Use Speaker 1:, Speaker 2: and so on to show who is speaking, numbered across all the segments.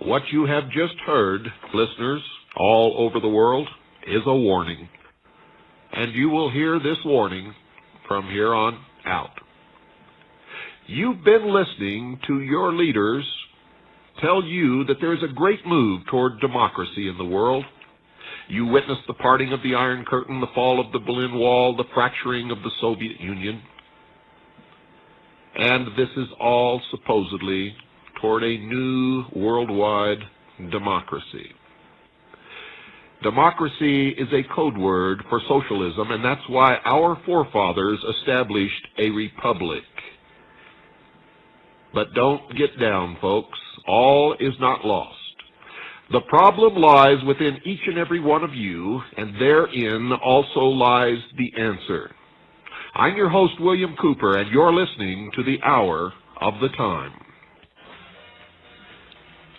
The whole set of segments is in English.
Speaker 1: What you have just heard, listeners all over the world, is a warning. And you will hear this warning from here on out. You've been listening to your leaders tell you that there is a great move toward democracy in the world. You witnessed the parting of the Iron Curtain, the fall of the Berlin Wall, the fracturing of the Soviet Union. And this is all supposedly toward a new worldwide democracy. Democracy is a code word for socialism, and that's why our forefathers established a republic. But don't get down, folks. All is not lost. The problem lies within each and every one of you, and therein also lies the answer. I'm your host, William Cooper, and you're listening to the Hour of the Time.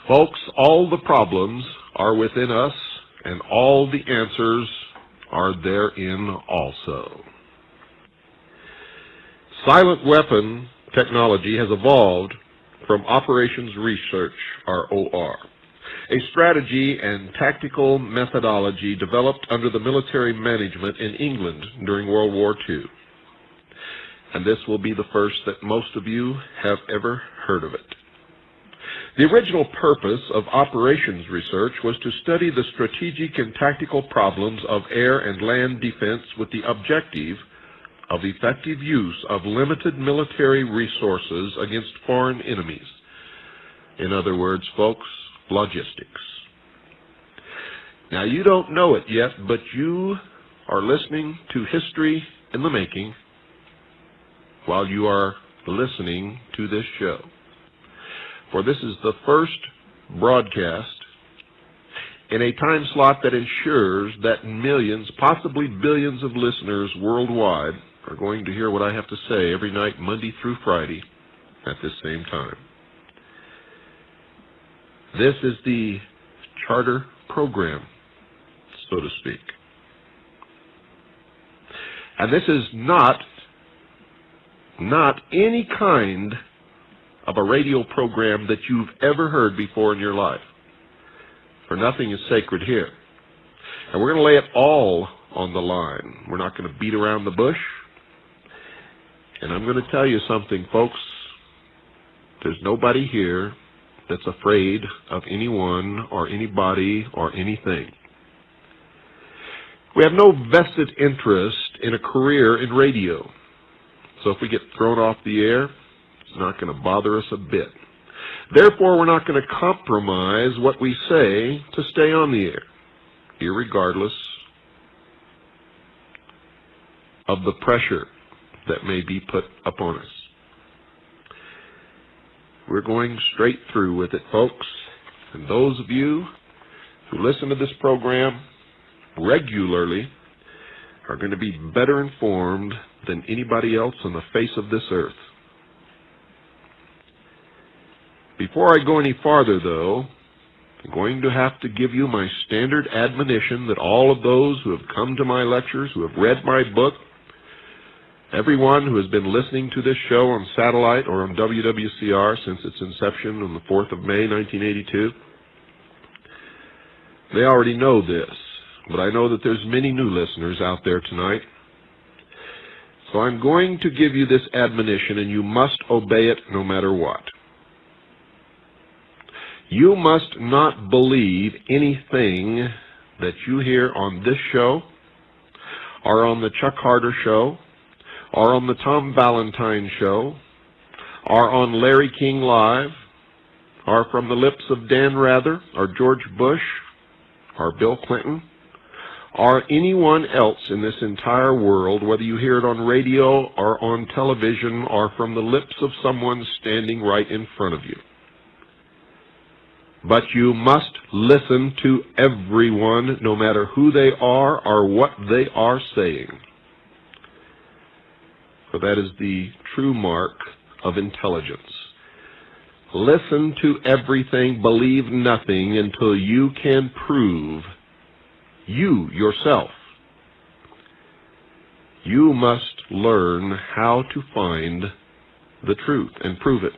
Speaker 1: Folks, all the problems are within us, and all the answers are therein also. Silent weapon technology has evolved from Operations Research, ROR, a strategy and tactical methodology developed under the military management in England during World War II. And this will be the first that most of you have ever heard of it. The original purpose of Operations Research was to study the strategic and tactical problems of air and land defense with the objective of effective use of limited military resources against foreign enemies. In other words, folks, logistics. Now, you don't know it yet, but you are listening to history in the making while you are listening to this show. For this is the first broadcast in a time slot that ensures that millions, possibly billions of listeners worldwide are going to hear what I have to say every night, Monday through Friday, at this same time. This is the charter program, so to speak. And this is not any kind of a radio program that you've ever heard before in your life. For nothing is sacred here. And we're going to lay it all on the line. We're not going to beat around the bush. And I'm going to tell you something, folks. There's nobody here that's afraid of anyone or anybody or anything. We have no vested interest in a career in radio. So if we get thrown off the air, it's not going to bother us a bit. Therefore, we're not going to compromise what we say to stay on the air, irregardless of the pressure that may be put upon us. We're going straight through with it, folks. And those of you who listen to this program regularly are going to be better informed than anybody else on the face of this earth. Before I go any farther, though, I'm going to have to give you my standard admonition that all of those who have come to my lectures, who have read my book, everyone who has been listening to this show on satellite or on WWCR since its inception on the 4th of May, 1982, they already know this. But I know that there's many new listeners out there tonight. So I'm going to give you this admonition, and you must obey it no matter what. You must not believe anything that you hear on this show, or on the Chuck Harder Show, or on the Tom Valentine Show, or on Larry King Live, or from the lips of Dan Rather, or George Bush, or Bill Clinton, or anyone else in this entire world, whether you hear it on radio or on television or from the lips of someone standing right in front of you. But you must listen to everyone, no matter who they are or what they are saying. For that is the true mark of intelligence. Listen to everything, believe nothing until you can prove, you yourself, You must learn how to find the truth and prove it.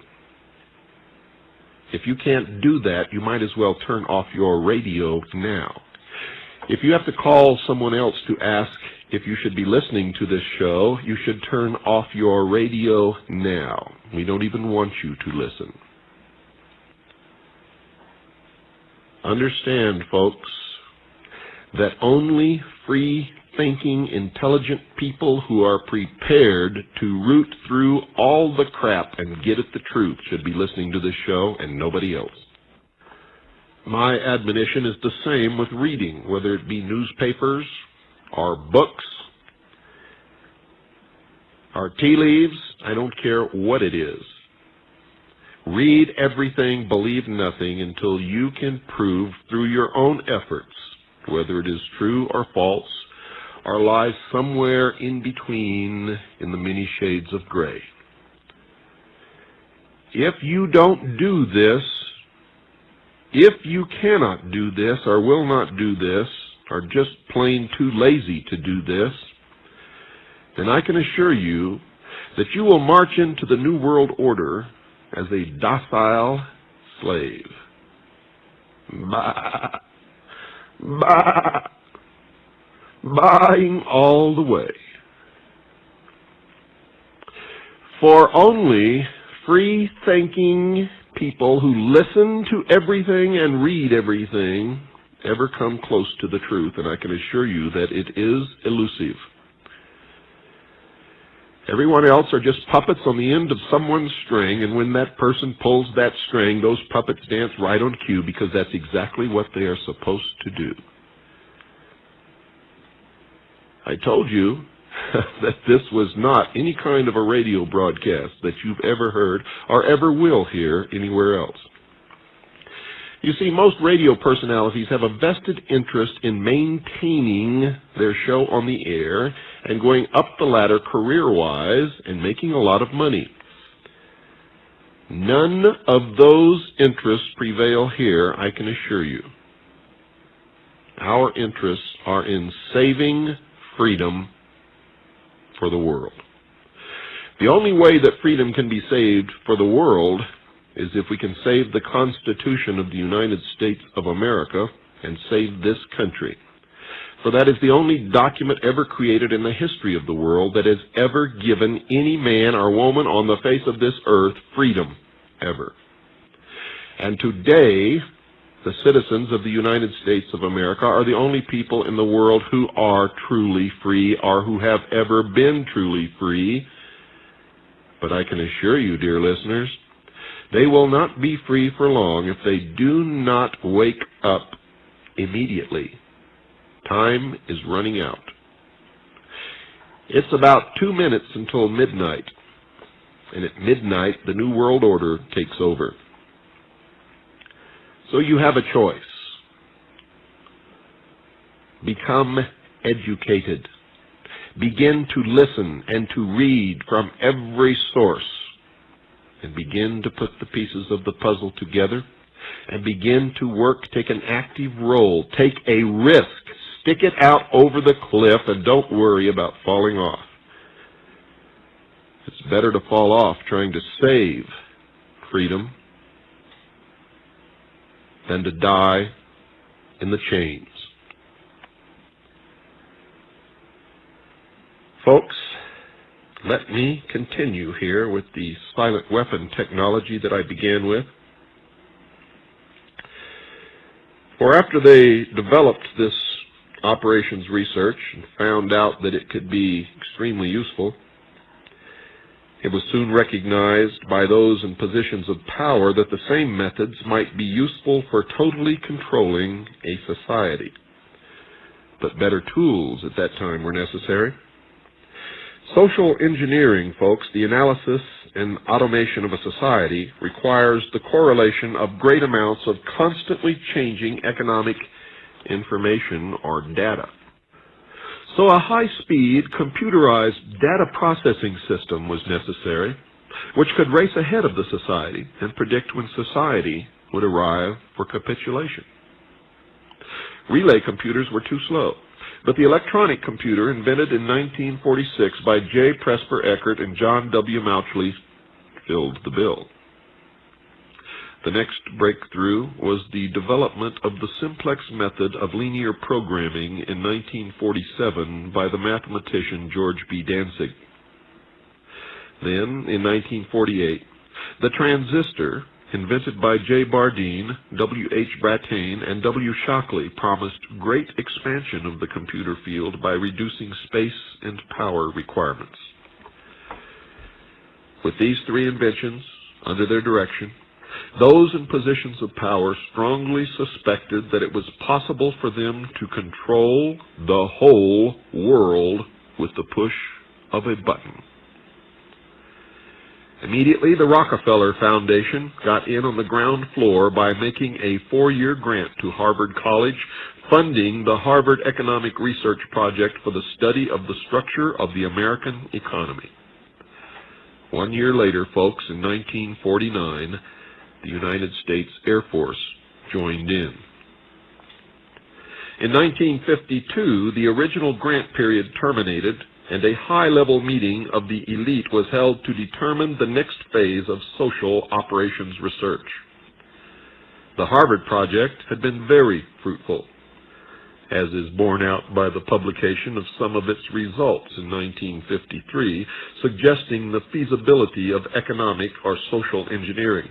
Speaker 1: If you can't do that, you might as well turn off your radio now. If you have to call someone else to ask if you should be listening to this show, you should turn off your radio now. We don't even want you to listen. Understand, folks, that only free-thinking, intelligent people who are prepared to root through all the crap and get at the truth should be listening to this show and nobody else. My admonition is the same with reading, whether it be newspapers or books or tea leaves. I don't care what it is. Read everything, believe nothing, until you can prove through your own efforts whether it is true or false, or lies somewhere in between in the many shades of gray. If you don't do this, if you cannot do this or will not do this, or just plain too lazy to do this, then I can assure you that you will march into the New World Order as a docile slave. Bah, bah, buying all the way. For only free-thinking people who listen to everything and read everything ever come close to the truth, and I can assure you that it is elusive. Everyone else are just puppets on the end of someone's string, and when that person pulls that string, those puppets dance right on cue because that's exactly what they are supposed to do. I told you that this was not any kind of a radio broadcast that you've ever heard or ever will hear anywhere else. You see, most radio personalities have a vested interest in maintaining their show on the air and going up the ladder career-wise and making a lot of money. None of those interests prevail here, I can assure you. Our interests are in saving freedom for the world. The only way that freedom can be saved for the world is if we can save the Constitution of the United States of America and save this country. For that is the only document ever created in the history of the world that has ever given any man or woman on the face of this earth freedom, ever. And today, the citizens of the United States of America are the only people in the world who are truly free or who have ever been truly free. But I can assure you, dear listeners, they will not be free for long if they do not wake up immediately. Time is running out. It's about 2 minutes until midnight, and at midnight the New World Order takes over. So you have a choice. Become educated. Begin to listen and to read from every source, and begin to put the pieces of the puzzle together, and begin to work, take an active role, take a risk, stick it out over the cliff, and don't worry about falling off. It's better to fall off trying to save freedom than to die in the chains. Folks, let me continue here with the silent weapon technology that I began with. For after they developed this operations research and found out that it could be extremely useful, it was soon recognized by those in positions of power that the same methods might be useful for totally controlling a society. But better tools at that time were necessary. Social engineering, folks, the analysis and automation of a society, requires the correlation of great amounts of constantly changing economic information or data. So a high-speed, computerized data processing system was necessary, which could race ahead of the society and predict when society would arrive for capitulation. Relay computers were too slow. But the electronic computer, invented in 1946 by J. Presper Eckert and John W. Mauchly, filled the bill. The next breakthrough was the development of the simplex method of linear programming in 1947 by the mathematician George B. Dantzig. Then, in 1948, the transistor, invented by J. Bardeen, W. H. Brattain, and W. Shockley, promised great expansion of the computer field by reducing space and power requirements. With these three inventions under their direction, those in positions of power strongly suspected that it was possible for them to control the whole world with the push of a button. Immediately, the Rockefeller Foundation got in on the ground floor by making a 4-year grant to Harvard College, funding the Harvard Economic Research Project for the study of the structure of the American economy. 1 year later, folks, in 1949, the United States Air Force joined in. In 1952, the original grant period terminated, and a high-level meeting of the elite was held to determine the next phase of social operations research. The Harvard Project had been very fruitful, as is borne out by the publication of some of its results in 1953, suggesting the feasibility of economic or social engineering.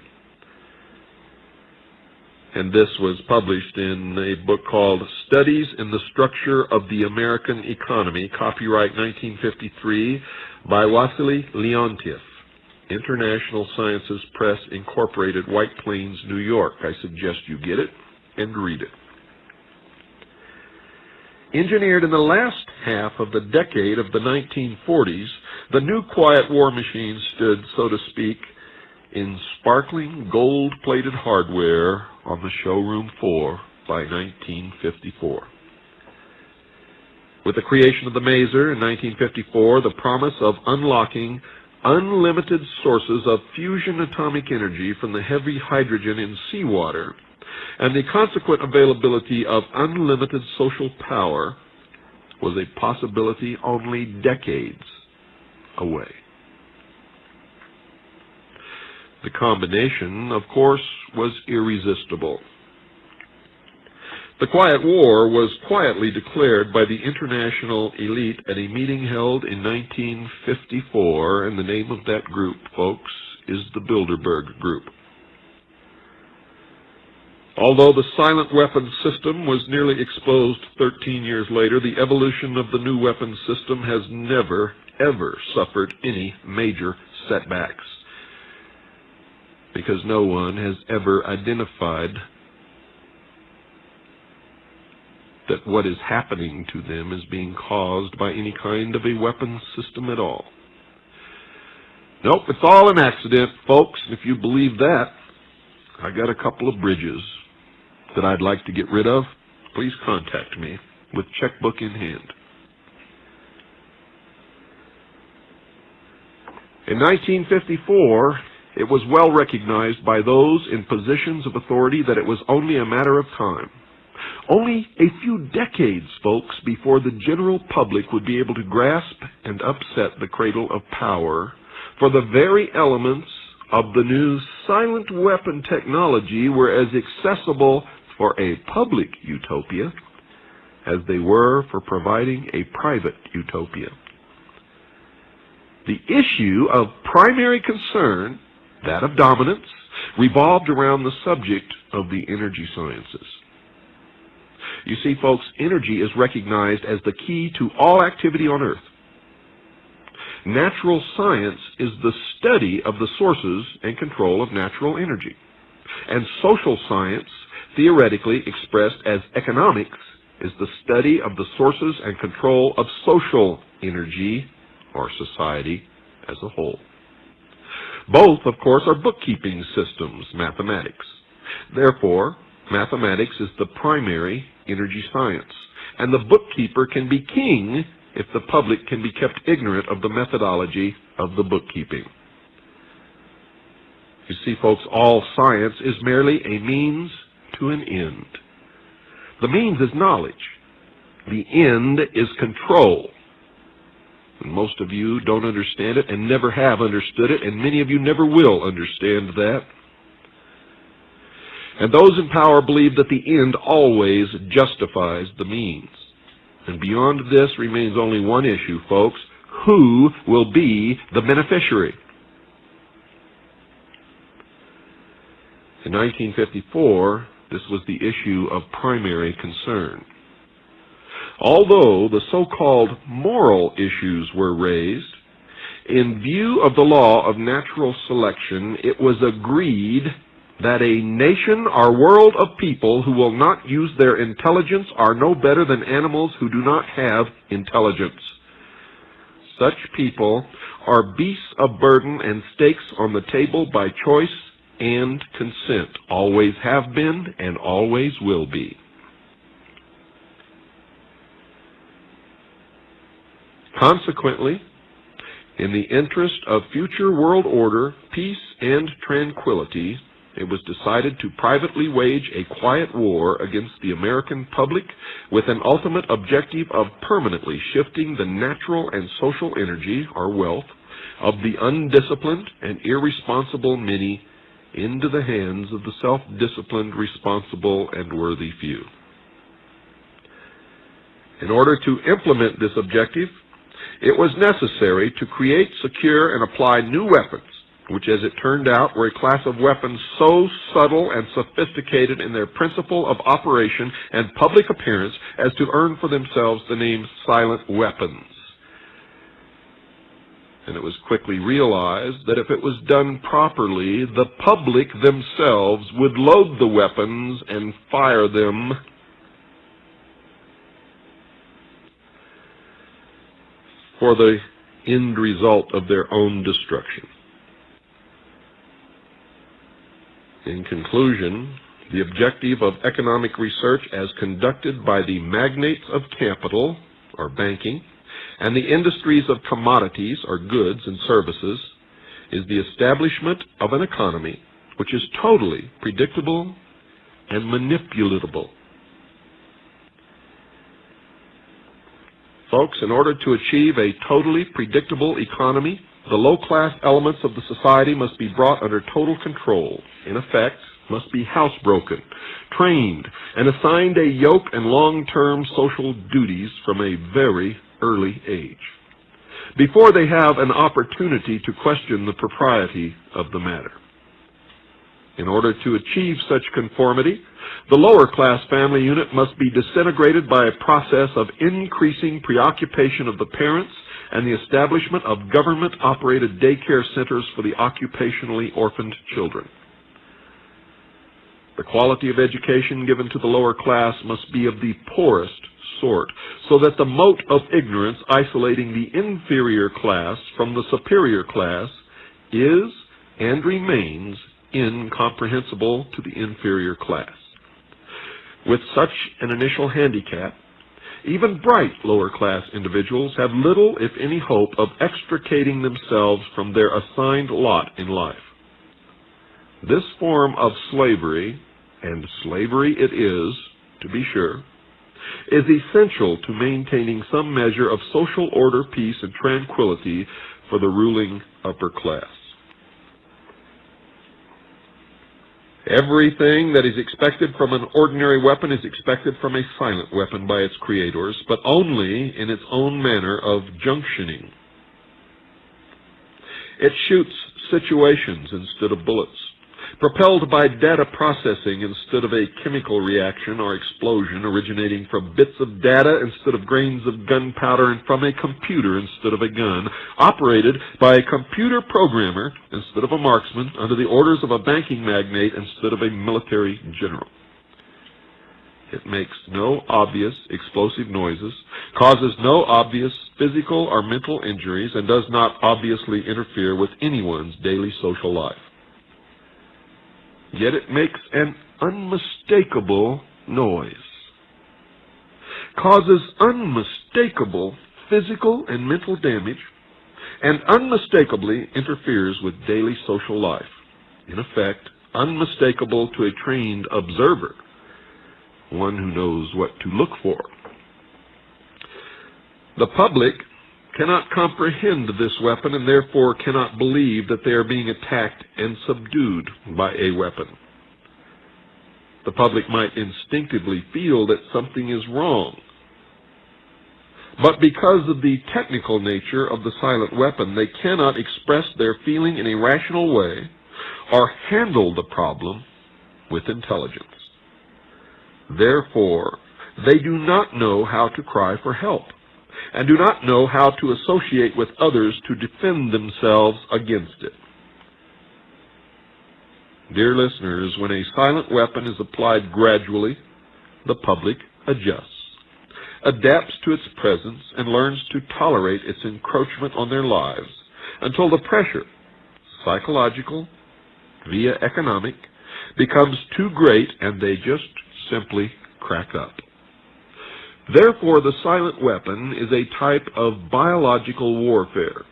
Speaker 1: And this was published in a book called Studies in the Structure of the American Economy, copyright 1953, by Wassily Leontiev, International Sciences Press, Incorporated, White Plains, New York. I suggest you get it and read it. Engineered in the last half of the decade of the 1940s, the new quiet war machine stood, so to speak, in sparkling gold-plated hardware on the showroom floor by 1954. With the creation of the maser in 1954, the promise of unlocking unlimited sources of fusion atomic energy from the heavy hydrogen in seawater and the consequent availability of unlimited social power was a possibility only decades away. The combination, of course, was irresistible. The Quiet War was quietly declared by the international elite at a meeting held in 1954, and the name of that group, folks, is the Bilderberg Group. Although the silent weapons system was nearly exposed 13 years later, the evolution of the new weapons system has never, ever suffered any major setbacks, because no one has ever identified that what is happening to them is being caused by any kind of a weapons system at all. Nope, it's all an accident, folks, and if you believe that, I got a couple of bridges that I'd like to get rid of. Please contact me with checkbook in hand. In 1954, it was well recognized by those in positions of authority that it was only a matter of time. Only a few decades, folks, before the general public would be able to grasp and upset the cradle of power, for the very elements of the new silent weapon technology were as accessible for a public utopia as they were for providing a private utopia. The issue of primary concern, that of dominance, revolved around the subject of the energy sciences. You see, folks, energy is recognized as the key to all activity on Earth. Natural science is the study of the sources and control of natural energy. And social science, theoretically expressed as economics, is the study of the sources and control of social energy, or society as a whole. Both, of course, are bookkeeping systems, mathematics. Therefore, mathematics is the primary energy science, and the bookkeeper can be king if the public can be kept ignorant of the methodology of the bookkeeping. You see, folks, all science is merely a means to an end. The means is knowledge. The end is control. And most of you don't understand it and never have understood it, and many of you never will understand that. And those in power believe that the end always justifies the means. And beyond this remains only one issue, folks. Who will be the beneficiary? In 1954, this was the issue of primary concern. Although the so-called moral issues were raised, in view of the law of natural selection, it was agreed that a nation or world of people who will not use their intelligence are no better than animals who do not have intelligence. Such people are beasts of burden and stakes on the table by choice and consent, always have been and always will be. Consequently, in the interest of future world order, peace, and tranquility, it was decided to privately wage a quiet war against the American public with an ultimate objective of permanently shifting the natural and social energy, or wealth, of the undisciplined and irresponsible many into the hands of the self-disciplined, responsible, and worthy few. In order to implement this objective, it was necessary to create, secure, and apply new weapons, which, as it turned out, were a class of weapons so subtle and sophisticated in their principle of operation and public appearance as to earn for themselves the name silent weapons. And it was quickly realized that if it was done properly, the public themselves would load the weapons and fire them for the end result of their own destruction. In conclusion, the objective of economic research as conducted by the magnates of capital, or banking, and the industries of commodities, or goods and services, is the establishment of an economy which is totally predictable and manipulatable. Folks, in order to achieve a totally predictable economy, the low-class elements of the society must be brought under total control. In effect, must be housebroken, trained, and assigned a yoke and long-term social duties from a very early age, before they have an opportunity to question the propriety of the matter. In order to achieve such conformity, the lower-class family unit must be disintegrated by a process of increasing preoccupation of the parents and the establishment of government-operated daycare centers for the occupationally orphaned children. The quality of education given to the lower class must be of the poorest sort, so that the moat of ignorance isolating the inferior class from the superior class is and remains incomprehensible to the inferior class. With such an initial handicap, even bright lower-class individuals have little, if any, hope of extricating themselves from their assigned lot in life. This form of slavery, and slavery it is, to be sure, is essential to maintaining some measure of social order, peace, and tranquility for the ruling upper class. Everything that is expected from an ordinary weapon is expected from a silent weapon by its creators, but only in its own manner of junctioning. It shoots situations instead of bullets, propelled by data processing instead of a chemical reaction or explosion originating from bits of data instead of grains of gunpowder, and from a computer instead of a gun, operated by a computer programmer instead of a marksman, under the orders of a banking magnate instead of a military general. It makes no obvious explosive noises, causes no obvious physical or mental injuries, and does not obviously interfere with anyone's daily social life. Yet it makes an unmistakable noise, causes unmistakable physical and mental damage, and unmistakably interferes with daily social life. In effect, unmistakable to a trained observer, one who knows what to look for. The public cannot comprehend this weapon and therefore cannot believe that they are being attacked and subdued by a weapon. The public might instinctively feel that something is wrong. But because of the technical nature of the silent weapon, they cannot express their feeling in a rational way or handle the problem with intelligence. Therefore, they do not know how to cry for help, and do not know how to associate with others to defend themselves against it. Dear listeners, when a silent weapon is applied gradually, the public adjusts, adapts to its presence, and learns to tolerate its encroachment on their lives until the pressure, psychological via economic, becomes too great and they just simply crack up. Therefore, the silent weapon is a type of biological warfare.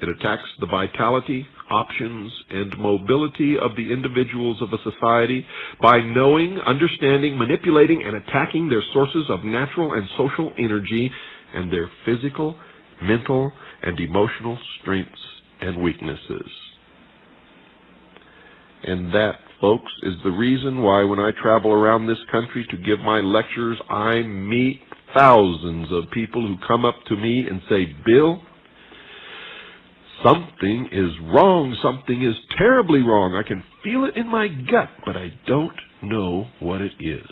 Speaker 1: It attacks the vitality, options, and mobility of the individuals of a society by knowing, understanding, manipulating, and attacking their sources of natural and social energy and their physical, mental, and emotional strengths and weaknesses. And that, folks, is the reason why when I travel around this country to give my lectures, I meet thousands of people who come up to me and say, "Bill, something is wrong. Something is terribly wrong. I can feel it in my gut, but I don't know what it is."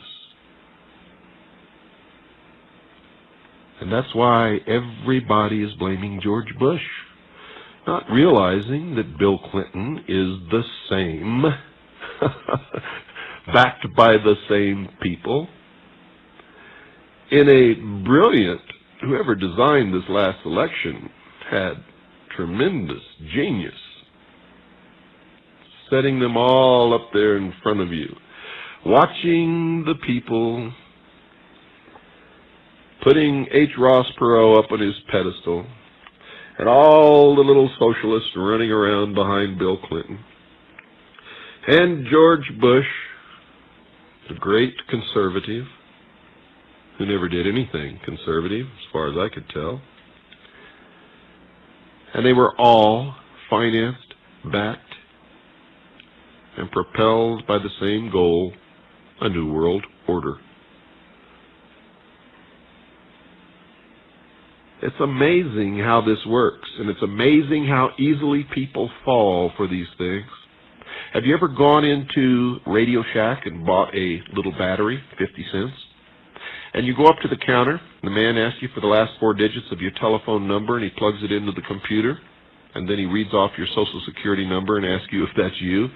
Speaker 1: And that's why everybody is blaming George Bush, not realizing that Bill Clinton is the same, backed by the same people. In a brilliant, whoever designed this last election had tremendous genius, setting them all up there in front of you, watching the people, putting H. Ross Perot up on his pedestal, and all the little socialists running around behind Bill Clinton. And George Bush, the great conservative, who never did anything conservative, as far as I could tell. And they were all financed, backed, and propelled by the same goal, a new world order. It's amazing how this works, and it's amazing how easily people fall for these things. Have you ever gone into Radio Shack and bought a little battery, 50 cents? And you go up to the counter, and the man asks you for the last 4 digits of your telephone number, and he plugs it into the computer, and then he reads off your Social Security number and asks you if that's you.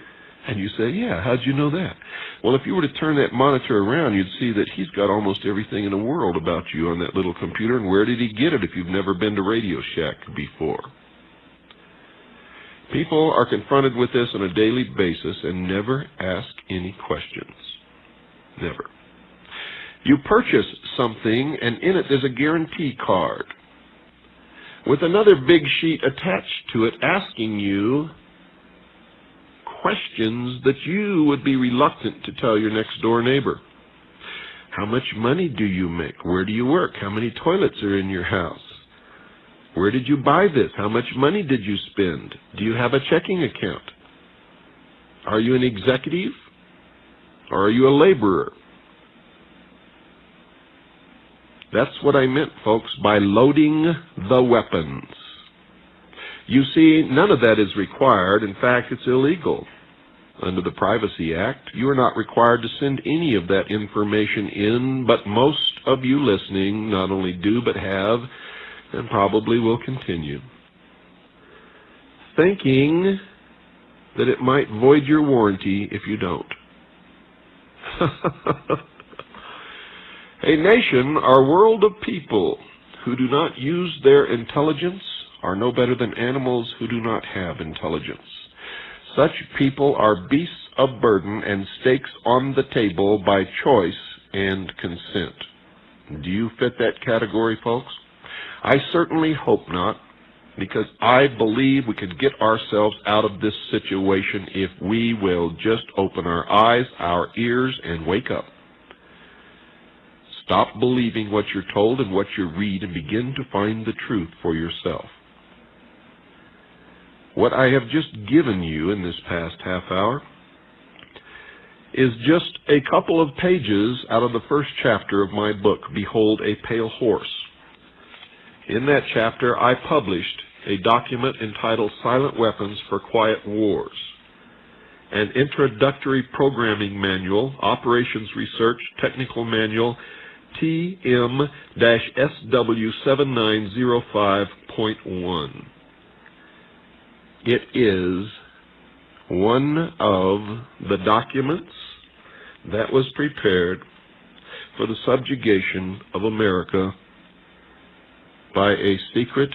Speaker 1: And you say, "Yeah, how'd you know that?" Well, if you were to turn that monitor around, you'd see that he's got almost everything in the world about you on that little computer. And where did he get it if you've never been to Radio Shack before? People are confronted with this on a daily basis and never ask any questions. Never. You purchase something, and in it there's a guarantee card with another big sheet attached to it asking you questions that you would be reluctant to tell your next door neighbor. How much money do you make? Where do you work? How many toilets are in your house? Where did you buy this? How much money did you spend? Do you have a checking account? Are you an executive? Or are you a laborer? That's what I meant, folks, by loading the weapons. You see, none of that is required. In fact, it's illegal. Under the Privacy Act, you are not required to send any of that information in, but most of you listening not only do, but have, and probably will continue, thinking that it might void your warranty if you don't. A nation or world of people who do not use their intelligence are no better than animals who do not have intelligence. Such people are beasts of burden and stakes on the table by choice and consent. Do you fit that category, folks? I certainly hope not, because I believe we can get ourselves out of this situation if we will just open our eyes, our ears, and wake up. Stop believing what you're told and what you read and begin to find the truth for yourself. What I have just given you in this past half hour is just a couple of pages out of the first chapter of my book, Behold a Pale Horse. In that chapter, I published a document entitled Silent Weapons for Quiet Wars, an introductory programming manual, Operations Research Technical Manual, TM-SW7905.1. It is one of the documents that was prepared for the subjugation of America by a secret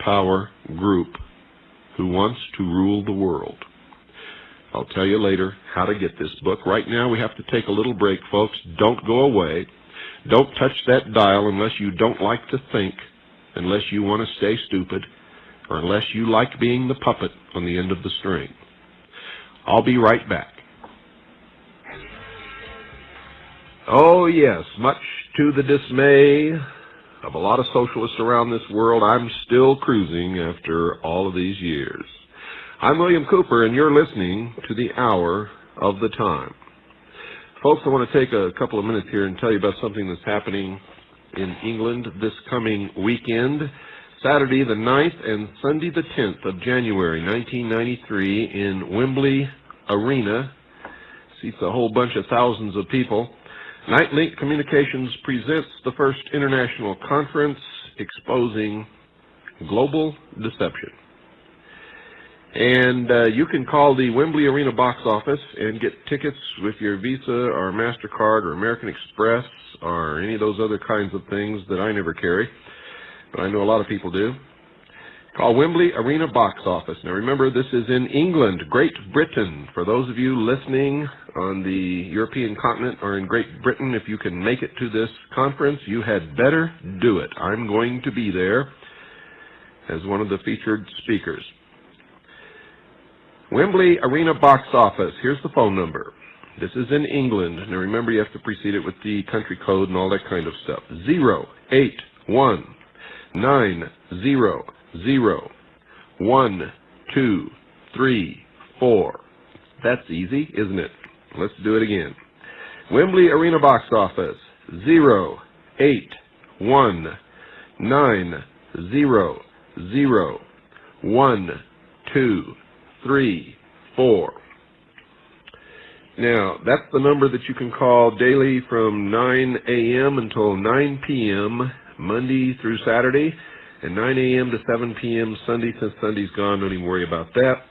Speaker 1: power group who wants to rule the world. I'll tell you later how to get this book. Right now we have to take a little break, folks. Don't go away. Don't touch that dial unless you don't like to think, unless you want to stay stupid, or unless you like being the puppet on the end of the string. I'll be right back. Oh yes, much to the dismay of a lot of socialists around this world, I'm still cruising after all of these years. I'm William Cooper, and you're listening to the Hour of the Time. Folks, I want to take a couple of minutes here and tell you about something that's happening in England this coming weekend. Saturday the 9th and Sunday the 10th of January 1993 in Wembley Arena. Seats a whole bunch of thousands of people. Nightlink Communications presents the first international conference exposing global deception. And you can call the Wembley Arena box office and get tickets with your Visa or MasterCard or American Express or any of those other kinds of things that I never carry, but I know a lot of people do. Call Wembley Arena box office. Now remember, this is in England, Great Britain. For those of you listening on the European continent or in Great Britain, if you can make it to this conference, you had better do it. I'm going to be there as one of the featured speakers. Wembley Arena box office. Here's the phone number. This is in England. Now remember, you have to precede it with the country code and all that kind of stuff. 081-900-1234. That's easy, isn't it? Let's do it again. Wembley Arena box office. 081-900-1234. Now, that's the number that you can call daily from 9 a.m. until 9 p.m. Monday through Saturday, and 9 a.m. to 7 p.m. Sunday. Since Sunday's gone, don't even worry about that.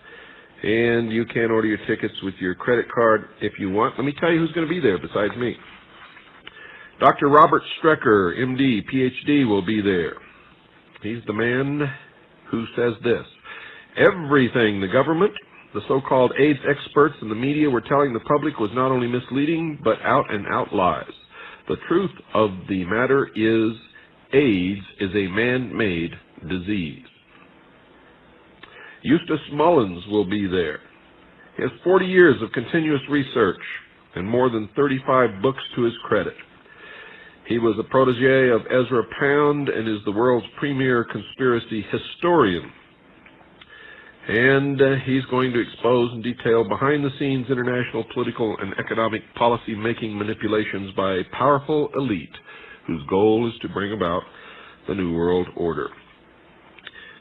Speaker 1: And you can order your tickets with your credit card if you want. Let me tell you who's going to be there besides me. Dr. Robert Strecker, M.D., Ph.D., will be there. He's the man who says this: everything the government, the so-called AIDS experts, and the media were telling the public was not only misleading, but out-and-out lies. The truth of the matter is AIDS is a man-made disease. Eustace Mullins will be there. He has 40 years of continuous research and more than 35 books to his credit. He was a protege of Ezra Pound and is the world's premier conspiracy historian. And he's going to expose and detail behind-the-scenes international political and economic policy-making manipulations by a powerful elite whose goal is to bring about the New World Order.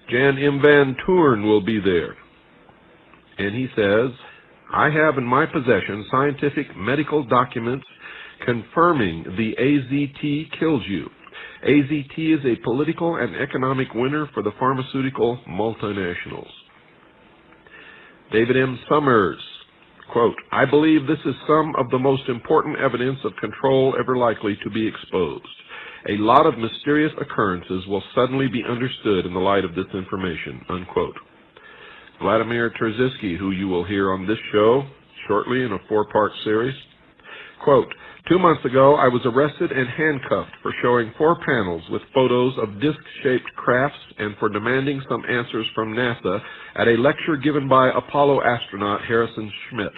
Speaker 1: Jan M. Van Toorn will be there. And he says, I have in my possession scientific medical documents confirming the AZT kills you. AZT is a political and economic winner for the pharmaceutical multinationals. David M. Summers, quote, I believe this is some of the most important evidence of control ever likely to be exposed. A lot of mysterious occurrences will suddenly be understood in the light of this information, unquote. Vladimir Terziski, who you will hear on this show shortly in a 4-part series, quote, 2 months ago, I was arrested and handcuffed for showing 4 panels with photos of disc-shaped crafts and for demanding some answers from NASA at a lecture given by Apollo astronaut Harrison Schmitt.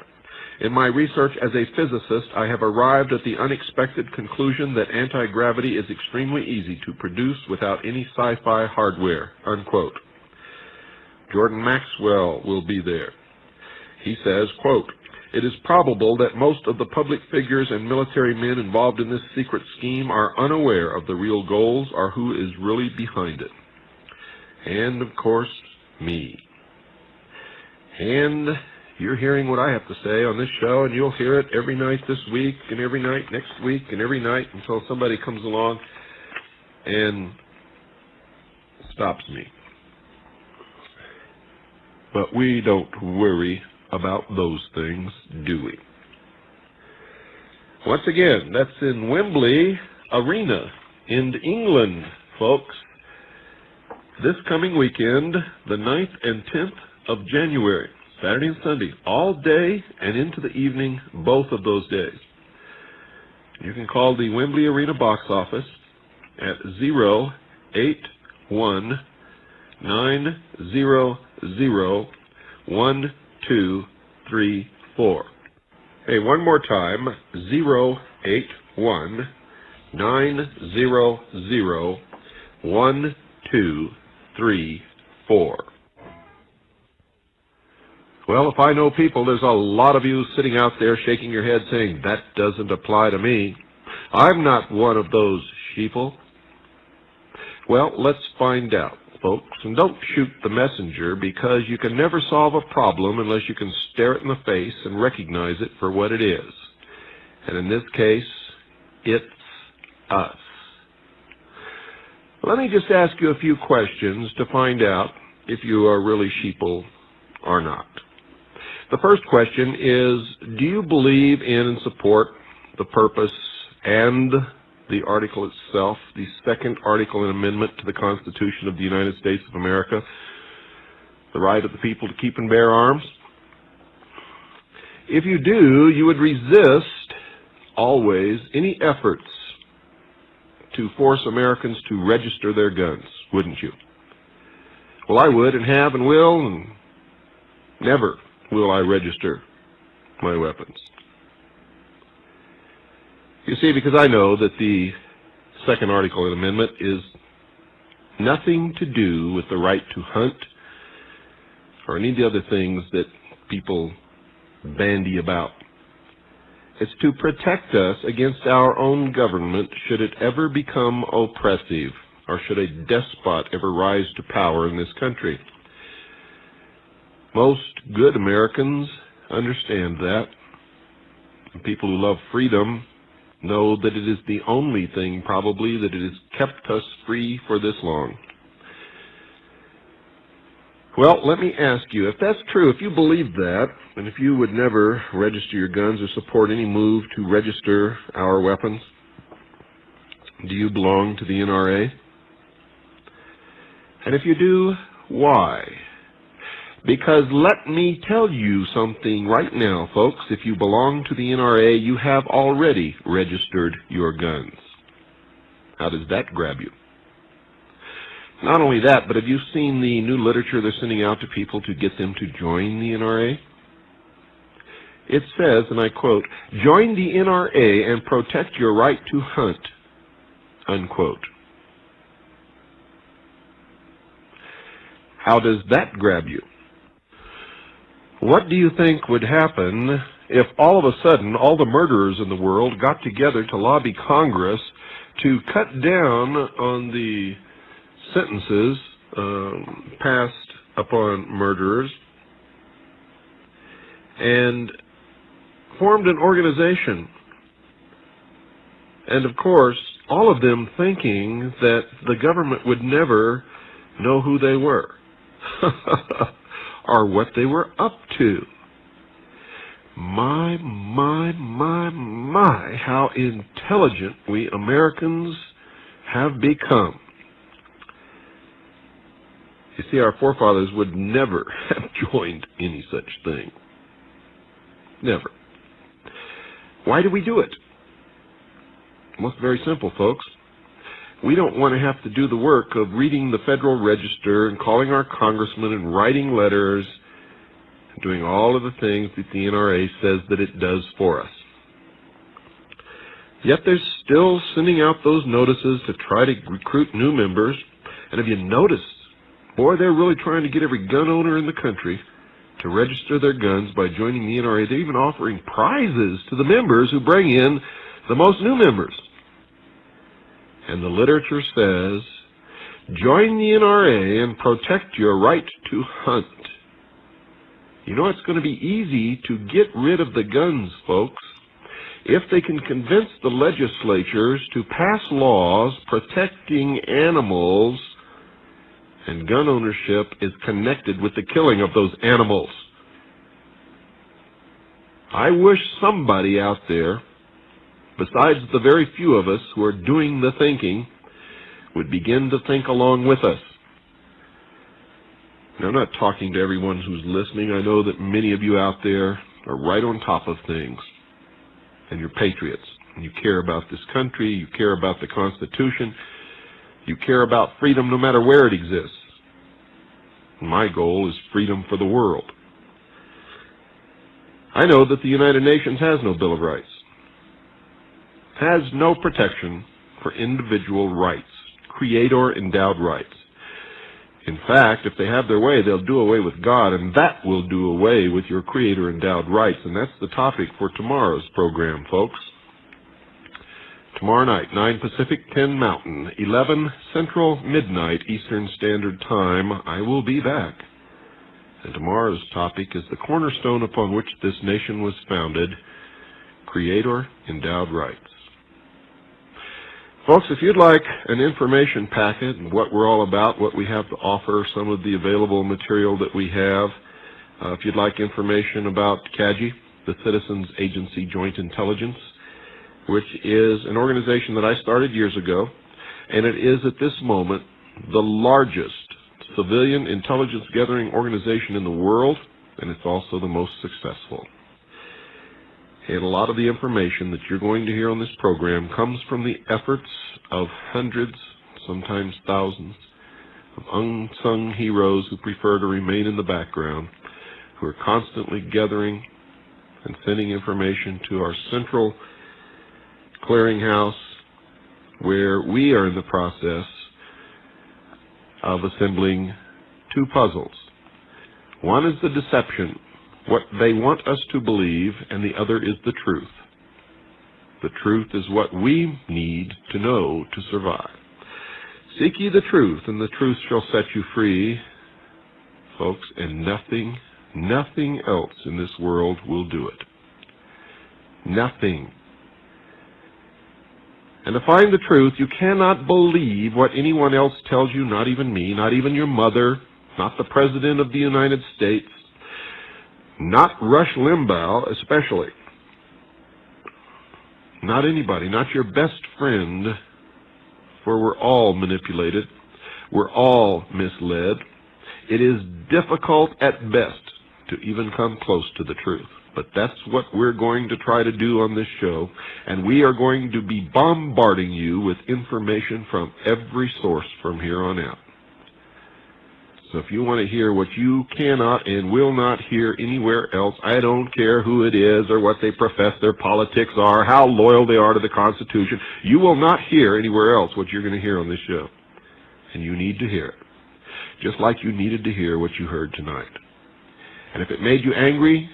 Speaker 1: In my research as a physicist, I have arrived at the unexpected conclusion that anti-gravity is extremely easy to produce without any sci-fi hardware," unquote. Jordan Maxwell will be there. He says, quote, "It is probable that most of the public figures and military men involved in this secret scheme are unaware of the real goals or who is really behind it." And, of course, me. And you're hearing what I have to say on this show, and you'll hear it every night this week, and every night next week, and every night until somebody comes along and stops me. But we don't worry about those things, do we? Once again, that's in Wembley Arena in England, folks. This coming weekend, the 9th and 10th of January, Saturday and Sunday, all day and into the evening, both of those days. You can call the Wembley Arena box office at 081-900-1234. Hey, one more time, 081-900-1234. Well, if I know people, there's a lot of you sitting out there shaking your head saying, "That doesn't apply to me. I'm not one of those sheeple." Well, let's find out, folks. And don't shoot the messenger, because you can never solve a problem unless you can stare it in the face and recognize it for what it is. And in this case, it's us. Let me just ask you a few questions to find out if you are really sheeple or not. The first question is, do you believe in and support the purpose and the article itself, the second article and amendment to the Constitution of the United States of America, the right of the people to keep and bear arms? If you do, you would resist always any efforts to force Americans to register their guns, wouldn't you? Well, I would, and have, and will, and never will I register my weapons. You see, because I know that the second article and amendment is nothing to do with the right to hunt or any of the other things that people bandy about. It's to protect us against our own government should it ever become oppressive, or should a despot ever rise to power in this country. Most good Americans understand that. And people who love freedom know that it is the only thing, probably, that it has kept us free for this long. Well, let me ask you, if that's true, if you believe that, and if you would never register your guns or support any move to register our weapons, do you belong to the NRA? And if you do, why? Because let me tell you something right now, folks. If you belong to the NRA, you have already registered your guns. How does that grab you? Not only that, but have you seen the new literature they're sending out to people to get them to join the NRA? It says, and I quote, "Join the NRA and protect your right to hunt," unquote. How does that grab you? What do you think would happen if all of a sudden all the murderers in the world got together to lobby Congress to cut down on the sentences passed upon murderers and formed an organization? And of course, all of them thinking that the government would never know who they were or what they were up to. My, how intelligent we Americans have become. You see, our forefathers would never have joined any such thing. Never. Why do we do it? Well, it's very simple, folks. We don't want to have to do the work of reading the Federal Register and calling our congressmen and writing letters doing all of the things that the NRA says that it does for us. Yet they're still sending out those notices to try to recruit new members. And if you notice, boy, they're really trying to get every gun owner in the country to register their guns by joining the NRA. They're even offering prizes to the members who bring in the most new members. And the literature says, join the NRA and protect your right to hunt. You know, it's going to be easy to get rid of the guns, folks, if they can convince the legislatures to pass laws protecting animals, and gun ownership is connected with the killing of those animals. I wish somebody out there, besides the very few of us who are doing the thinking, would begin to think along with us. Now, I'm not talking to everyone who's listening. I know that many of you out there are right on top of things, and you're patriots, and you care about this country, you care about the Constitution, you care about freedom no matter where it exists. My goal is freedom for the world. I know that the United Nations has no Bill of Rights, has no protection for individual rights, creator-endowed rights. In fact, if they have their way, they'll do away with God, and that will do away with your creator-endowed rights. And that's the topic for tomorrow's program, folks. Tomorrow night, 9 Pacific, 10 Mountain, 11 Central, midnight Eastern Standard Time, I will be back. And tomorrow's topic is the cornerstone upon which this nation was founded, creator-endowed rights. Folks, if you'd like an information packet and what we're all about, what we have to offer, some of the available material that we have, if you'd like information about CAGI, the Citizens Agency Joint Intelligence, which is an organization that I started years ago, and it is at this moment the largest civilian intelligence gathering organization in the world, and it's also the most successful. And a lot of the information that you're going to hear on this program comes from the efforts of hundreds, sometimes thousands, of unsung heroes who prefer to remain in the background, who are constantly gathering and sending information to our central clearinghouse, where we are in the process of assembling two puzzles. One is the deception, what they want us to believe, and the other is the truth. The truth is what we need to know to survive. Seek ye the truth, and the truth shall set you free, folks, and nothing else in this world will do it. Nothing. And to find the truth, you cannot believe what anyone else tells you, not even me, not even your mother, not the President of the United States, not Rush Limbaugh especially, not anybody, not your best friend, for we're all manipulated, we're all misled. It is difficult at best to even come close to the truth. But that's what we're going to try to do on this show, and we are going to be bombarding you with information from every source from here on out. So if you want to hear what you cannot and will not hear anywhere else, I don't care who it is or what they profess their politics are, how loyal they are to the Constitution, you will not hear anywhere else what you're going to hear on this show. And you need to hear it, just like you needed to hear what you heard tonight. And if it made you angry,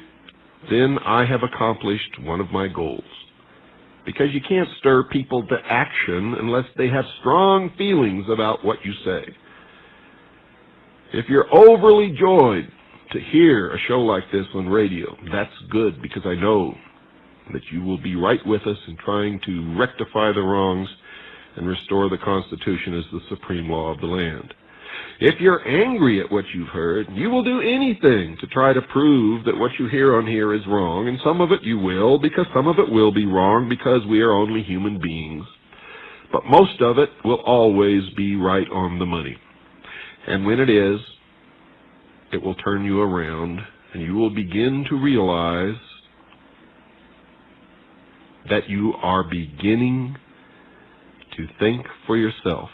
Speaker 1: then I have accomplished one of my goals. Because you can't stir people to action unless they have strong feelings about what you say. If you're overly joyed to hear a show like this on radio, that's good, because I know that you will be right with us in trying to rectify the wrongs and restore the Constitution as the supreme law of the land. If you're angry at what you've heard, you will do anything to try to prove that what you hear on here is wrong, and some of it you will, because some of it will be wrong, because we are only human beings. But most of it will always be right on the money. And when it is, it will turn you around, and you will begin to realize that you are beginning to think for yourself.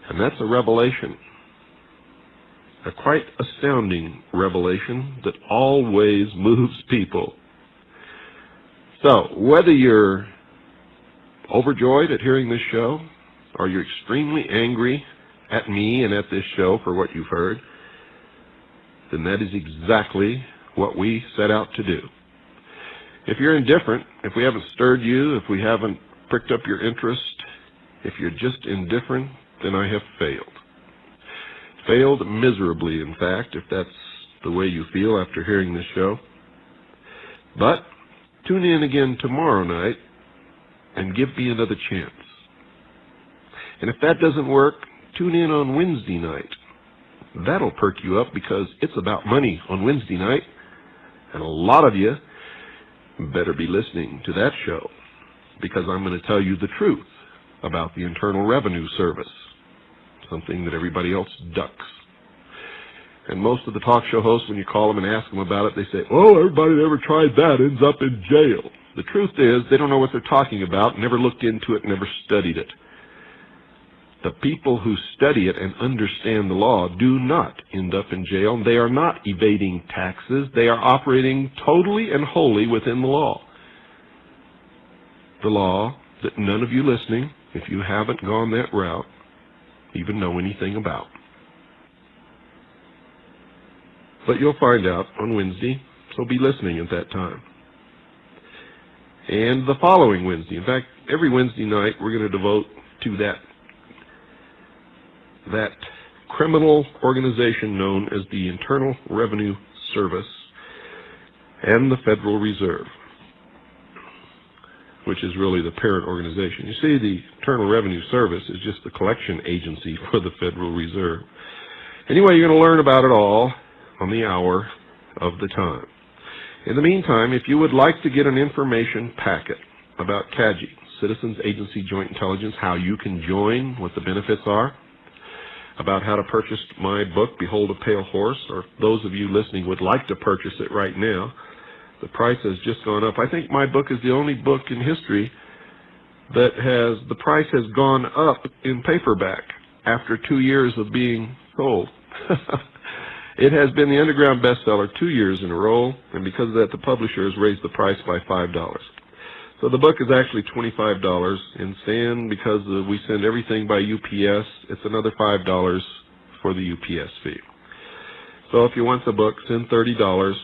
Speaker 1: And that's a revelation. A quite astounding revelation that always moves people. So, whether you're overjoyed at hearing this show, or you're extremely angry at me and at this show for what you've heard, then that is exactly what we set out to do. If you're indifferent, if we haven't stirred you, if we haven't pricked up your interest, if you're just indifferent, then I have failed. Failed miserably, in fact, if that's the way you feel after hearing this show. But tune in again tomorrow night and give me another chance. And if that doesn't work, tune in on Wednesday night. That'll perk you up because it's about money on Wednesday night. And a lot of you better be listening to that show because I'm going to tell you the truth about the Internal Revenue Service, something that everybody else ducks. And most of the talk show hosts, when you call them and ask them about it, they say, oh, everybody that ever tried that ends up in jail. The truth is they don't know what they're talking about, never looked into it, never studied it. The people who study it and understand the law do not end up in jail. They are not evading taxes. They are operating totally and wholly within the law. The law that none of you listening, if you haven't gone that route, even know anything about. But you'll find out on Wednesday, so be listening at that time. And the following Wednesday, in fact, every Wednesday night we're going to devote to that criminal organization known as the Internal Revenue Service and the Federal Reserve, which is really the parent organization. You see, the Internal Revenue Service is just the collection agency for the Federal Reserve. Anyway, you're going to learn about it all on the hour of the time. In the meantime, if you would like to get an information packet about CAGI, Citizens Agency Joint Intelligence, how you can join, what the benefits are, about how to purchase my book, Behold a Pale Horse, or if those of you listening would like to purchase it right now, the price has just gone up. I think my book is the only book in history that the price has gone up in paperback after 2 years of being sold. It has been the underground bestseller 2 years in a row, and because of that, the publisher has raised the price by $5. So the book is actually $25, and because we send everything by UPS, it's another $5 for the UPS fee. So if you want the book, send $30,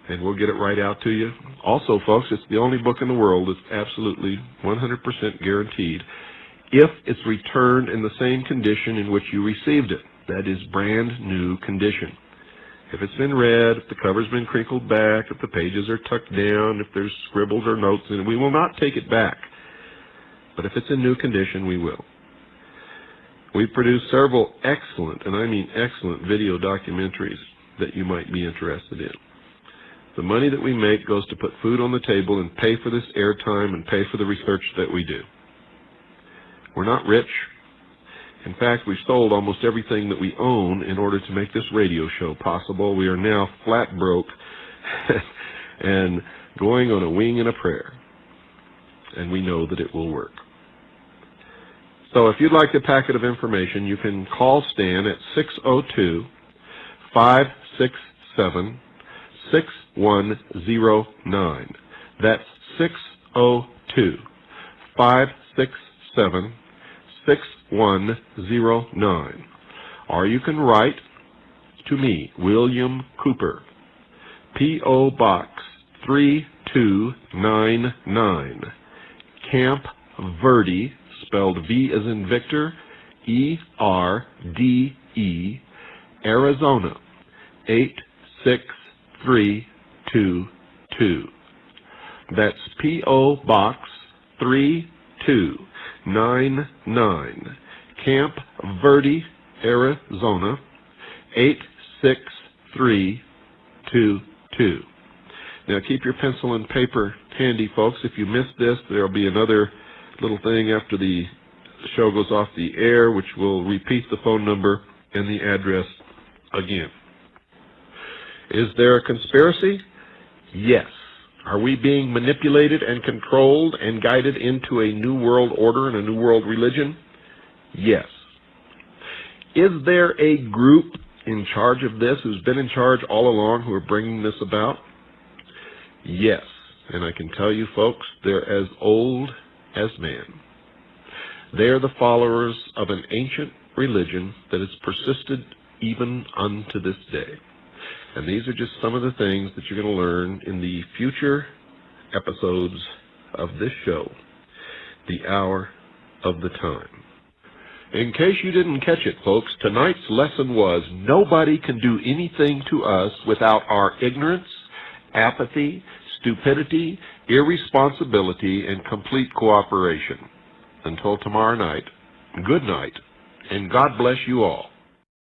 Speaker 1: and we'll get it right out to you. Also, folks, it's the only book in the world that's absolutely 100% guaranteed if it's returned in the same condition in which you received it. That is brand new condition. If it's been read, if the cover's been crinkled back, if the pages are tucked down, if there's scribbles or notes in it, we will not take it back. But if it's in new condition, we will. We've produced several excellent, and I mean excellent, video documentaries that you might be interested in. The money that we make goes to put food on the table and pay for this airtime and pay for the research that we do. We're not rich. In fact, we've sold almost everything that we own in order to make this radio show possible. We are now flat broke and going on a wing and a prayer. And we know that it will work. So if you'd like a packet of information, you can call Stan at 602-567-6109. That's 602-567-6109. Or you can write to me, William Cooper, P.O. Box 3299, Camp Verde, spelled V as in Victor, E-R-D-E, Arizona, 86322. That's P.O. Box 3299, Camp Verde, Arizona, 86322. Now keep your pencil and paper handy, folks. If you missed this, there will be another little thing after the show goes off the air, which will repeat the phone number and the address again. Is there a conspiracy? Yes. Are we being manipulated and controlled and guided into a new world order and a new world religion? Yes. Is there a group in charge of this, who's been in charge all along, who are bringing this about? Yes. And I can tell you, folks, they're as old as man. They are the followers of an ancient religion that has persisted even unto this day. And these are just some of the things that you're going to learn in the future episodes of this show, The Hour of the Time. In case you didn't catch it, folks, tonight's lesson was nobody can do anything to us without our ignorance, apathy, stupidity, irresponsibility, and complete cooperation. Until tomorrow night, good night, and God bless you all.